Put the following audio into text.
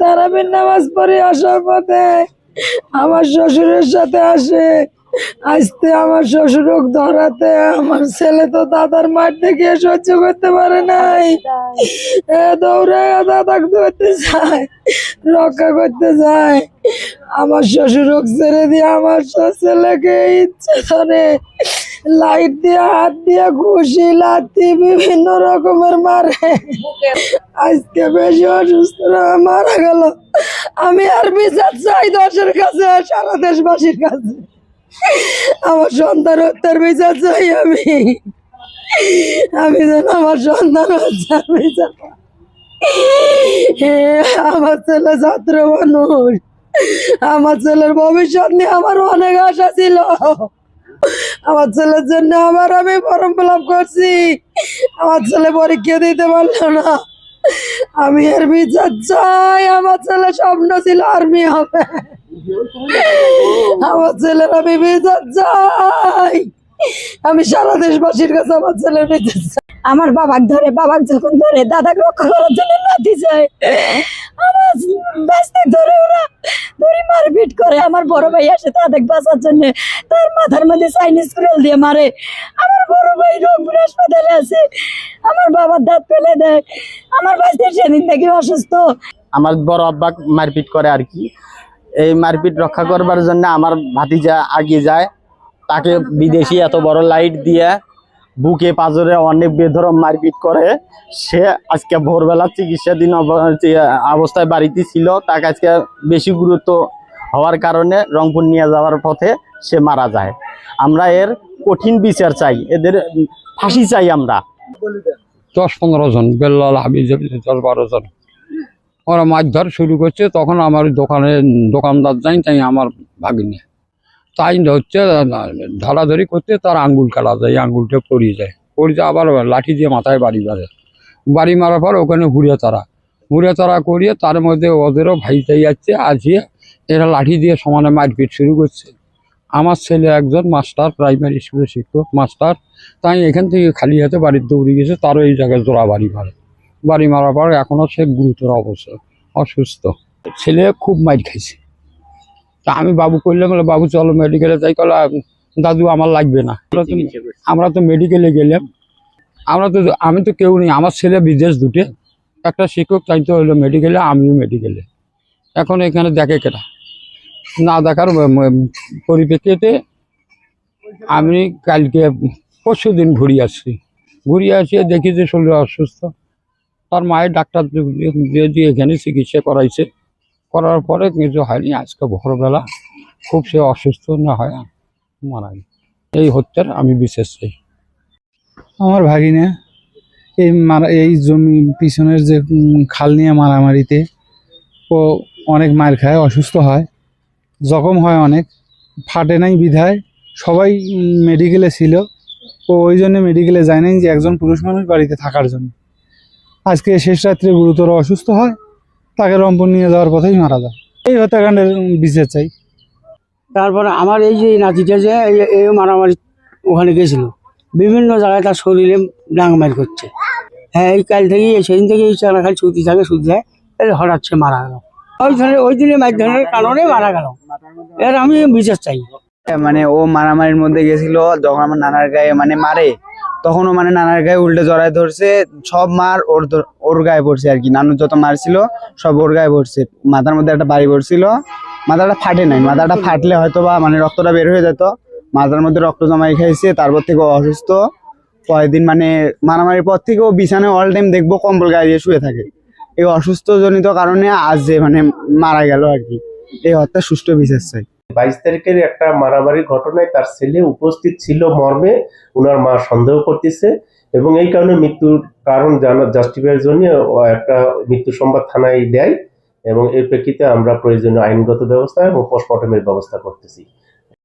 তারাবির নামাজ পড়ে আসার পথে আমার শ্বশুরের সাথে আসে। আসতে আমার শ্বশুর ধরাতে আমার ছেলে তো দাদার মাঠ থেকে সহ্য করতে পারে নাই, দৌড়ে দাদাকে ধরতে যায়, রক্ষা করতে যায়। আমার শ্বশুর ছেড়ে দিয়ে আমার ছেলেকে ইচ্ছে ধরে লাইট দিয়ে হাত দিয়ে ঘুষি লাথি বিভিন্ন রকমের মারে। আজকে বেশি অসুস্থ মারা গেল। আমি আর বিচার চাই দেশের কাছে, সারা দেশবাসীর কাছে। আমার সন্তান হত্যার বিচার চাই আমি যেন আমার সন্তান হত্যার বিচার। আমার ছেলে ছাত্র মানুষ, আমার ছেলের ভবিষ্যৎ নিয়ে আমার অনেক আশা ছিল। আমার ছেলের জন্য আমি ফর্ম ফিল আপ করছি, আমার ছেলে পরীক্ষা দিতে পারলো না। আমি এর বিচার চাই। আমার ছেলে স্বপ্ন ছিল আর্মি হবে, আমার ছেলের আমি বিচার চাই। আমি সারা দেশবাসীর কাছে আমার ছেলের বিচার চাই। আমার বাবাকে ধরে, বাবাকে যখন ধরে দাদাকে রক্ষা করার জন্য লাঠি যায়, আমার বাঁচতে ধরে ওরা ধরে মারপিট করে। আমার বড় ভাই আসে তাদের বাঁচার জন্য, তার মাথার মধ্যে চাইনিজ কুড়াল দিয়ে মারে। আমার বড় ভাই রংপুর হাসপাতালে আছে, আমার বাবার দাঁত ফেলে দেয়। আমার বাঁচতে সেদিন থেকে অসুস্থ। আমার বড় আব্বা মারপিট করে আর কি। এই মারপিট রক্ষা করবার জন্য আমার ভাতিজা আগে যায়, তাকে বিদেশি এত বড় লাইট দিয়ে বুকে পাঁজরে অনেক বেধরম মারপিট করে। সে আজকে ভোরবেলা চিকিৎসাধীন অবস্থায় বাড়িতে ছিল, তাকে আজকে বেশি গুরুত্ব হওয়ার কারণে রংপুর নিয়ে যাওয়ার পথে সে মারা যায়। আমরা এর কঠিন বিচার চাই, এদের ফাঁসি চাই আমরা। 10-15 জন, বেল্লাল হাবিজ 10-12 জন ওরা মাছ ধর শুরু করছে। তখন আমার দোকানদার যাই, তাই আমার ভাগিনি তাই হচ্ছে ধরাধরি করতে তার আঙ্গুল কাটা যায়, আঙ্গুলটা পড়িয়ে যায়। আবার লাঠি দিয়ে মাথায় বাড়ি মারার পর ওখানে ঘুরে তারা করিয়ে তার মধ্যে ওদেরও ভাইটাই যাচ্ছে আসিয়ে এরা লাঠি দিয়ে সমানে মারপিট শুরু করছে। আমার ছেলে একজন মাস্টার, প্রাইমারি স্কুলের শিক্ষক মাস্টার, তাই এখান থেকে খালি হাতে বাড়ির দৌড়ে গেছে। তারও এই জায়গায় জোড়া বাড়ি মারার পর এখনও সে গুরুতর অবস্থা, অসুস্থ। ছেলে খুব মার খাইছে। তা আমি বাবু করলাম, বাবু চলো মেডিকেলে যাই। কলা দাদু আমার লাগবে না। আমরা তো মেডিকেলে গেলাম, আমি তো কেউ নেই, আমার ছেলে বিদেশ দুটে, একটা শিক্ষক তাই তো হইলো মেডিকেলে, আমিও মেডিকেলে। এখন এখানে দেখে কেটা না দেখার পরিপ্রেক্ষিতে আমি কালকে পরশু দিন ঘুরিয়ে আসিয়ে দেখি যে শরীর অসুস্থ। তার মায়ের ডাক্তার দিয়ে এখানে চিকিৎসা করার পরে কিছু হয়নি। আজকে ভোরবেলা খুব সে অসুস্থ না হয় মারা গেল। এই হত্যার আমি বিশেষ চাই। আমার ভাগিনা এই জমি পিছনের যে খাল নিয়ে মারামারিতে ও অনেক মার খায়, অসুস্থ হয়, জখম হয় অনেক, ফাটে নাই বিধায় সবাই মেডিকেলে ছিল। ও ওই জন্য মেডিকেলে যায় নাই যে একজন পুরুষ মানুষ বাড়িতে থাকার জন্য। আজকে শেষ রাত্রে গুরুতর অসুস্থ হয়, তাকে রংপুর নিয়ে যাওয়ার পথেই মারা যায়। এই হত্যাকাণ্ডের বিচার চাই। তারপরে আমার এই যে নাতিটা যে এই মারামারি ওখানে গেছিল, বিভিন্ন জায়গায় তার শরীরে ডাঙমারি করছে। হ্যাঁ, এই কাল থেকে সেদিন থেকে এই চালা খালি ছুটি যায়, হঠাৎ সে মারা গেল। ওই দিনে মারধরের কারণে মারা গেল। এর আমি বিচার চাই। মানে ও মারামারির মধ্যে গেছিল, যখন আমার নানার গায়ে মানে মারে, তখন ও মানে নানার গায়ে উল্টে জড়ায় ধরছে। সব মার ওর গায়ে পড়ছে আর কি। নানুর যত মার ছিল সব ওর গায়ে পড়ছে। মাথার মধ্যে একটা বাড়ি পড়ছিল, মাথাটা ফাটে নাই। মাথাটা ফাটলে হয়তো বা মানে রক্তটা বের হয়ে যেত। মাথার মধ্যে রক্ত জমাই খাইছে। তারপর থেকে ও অসুস্থ। কয়েকদিন মানে মারামারির পর থেকে ও বিছানায় অল টাইম দেখবো কম্বল গায়ে দিয়ে শুয়ে থাকে। এই অসুস্থ জনিত কারণে আজ যে মানে মারা গেল আর কি। এই হত্যা সুষ্ঠু বিচার চাই। 22 তারিখের একটা মারামারির ঘটনায় তার ছেলে উপস্থিত ছিল মর্মে ওনার মা সন্দেহ করতেছে, এবং এই কারণে মৃত্যুর কারণ জাস্টিফাইয়ের জন্য একটা মৃত্যু সংবাদ থানায় দেয়, এবং এর প্রেক্ষিতে আমরা প্রয়োজনীয় আইনগত ব্যবস্থা এবং পোস্টমর্টমের ব্যবস্থা করতেছি।